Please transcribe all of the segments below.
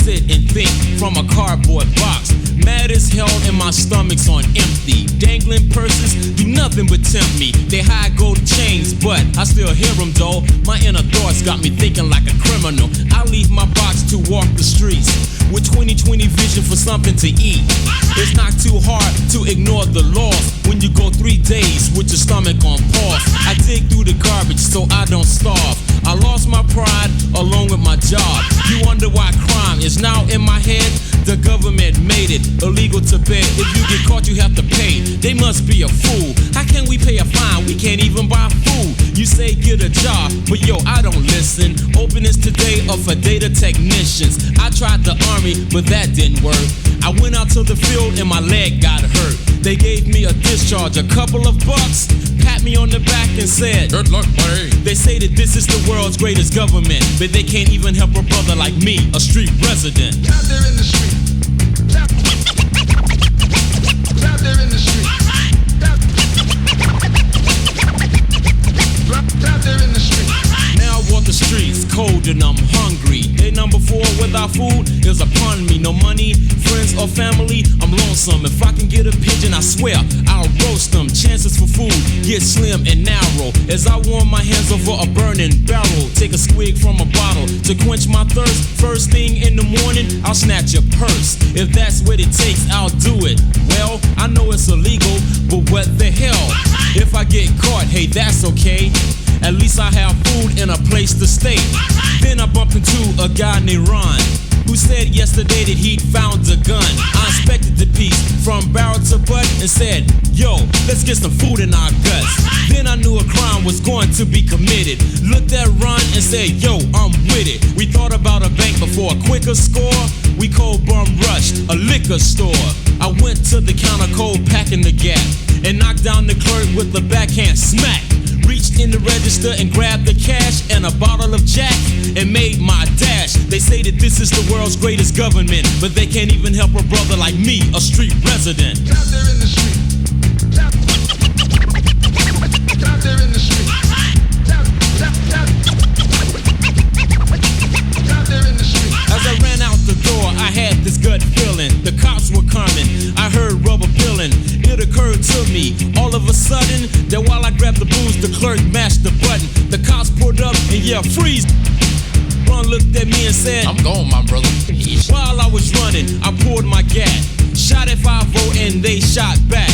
sit and think from a cardboard box. Mad as hell and my stomach's on empty. Dangling purses do nothing but tempt me. They hide gold chains, but I still hear them though. My inner thoughts got me thinking like a criminal. I leave my box to walk the streets with 20/20 vision for something to eat. It's not too hard to ignore the laws when you go 3 days with your stomach on pause. I dig through the garbage so I don't starve. I lost my pride along with my job. You wonder why crime is now in my head? The government made it illegal to beg. If you get caught, you have to pay. They must be a fool. How can we pay a fine? We can't even buy food. You say get a job, but yo, I don't listen. Openings today are for data technicians. I tried the army, but that didn't work. I went out to the field and my leg got hurt. They gave me a discharge, a couple of bucks, pat me on the back and said, good luck, buddy. They say that this is the world's greatest government, but they can't even help a brother like me, a street resident. Out there in the street. Out there in the street. Out there in the street. Now I walk the streets, cold and I'm hungry. Day number 4 without food is upon me. No money, friends or family, I'm lonesome. If I can get a pigeon, I swear I'll roast them. Chances for food get slim and narrow. As I warm my hands over a burning barrel, take a swig from a bottle to quench my thirst. First thing in the morning, I'll snatch a purse. If that's what it takes, I'll do it. Well, I know it's illegal, but what the hell? If I get caught, hey, that's okay. At least I have food and a place to stay. Then I bumped into a guy named Ron, who said yesterday that he'd found a gun. I inspected the piece from barrel to butt and said, yo, let's get some food in our guts. Then I knew a crime was going to be committed. Looked at Ron and said, yo, I'm with it. We thought about a bank before a quicker score. We cold bum rushed a liquor store. I went to the counter cold packing the gap and knocked down the clerk with a backhand smack. Reached in the register and grabbed the cash and a bottle of Jack and made my dash. They say that this is the world's greatest government, but they can't even help a brother like me, a street resident. Out there in the street. Out there in the street. Out there in the street. As I ran out the door, I had this gut feeling. The cops were coming. I heard rubber peeling. It occurred to me all of a sudden that while I grabbed the booze, the clerk mashed the button. The cops pulled up and yelled, freeze. Ron looked at me and said, I'm gone, my brother. While I was running, I pulled my gat, shot at 5-0 and they shot back.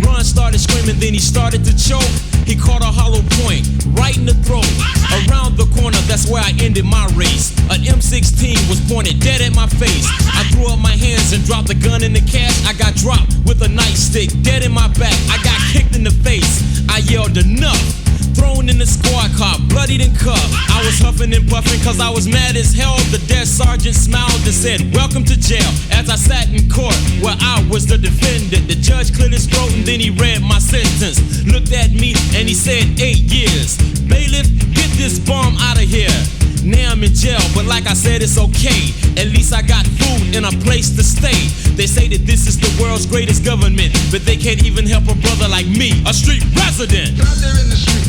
Ron started screaming, then he started to choke. He caught a hollow point right in the throat. Around the corner, that's where I ended my race. An M16 was pointed dead at my face. I threw up my hands and dropped the gun in the cash. I got dropped with a nightstick dead in my back. I got kicked in the face. I yelled enough. Thrown in the squad car, bloodied and cuffed. I was huffing and puffing cause I was mad as hell. The dead sergeant smiled and said, welcome to jail. As I sat in court where I was the defendant, the judge cleared his throat and then he read my sentence. Looked at me and he said 8 years. Bailiff, get this bum out of here. Now I'm in jail, but like I said, it's okay. At least I got food and a place to stay. They say that this is the world's greatest government, but they can't even help a brother like me, a street resident. Out there in the street.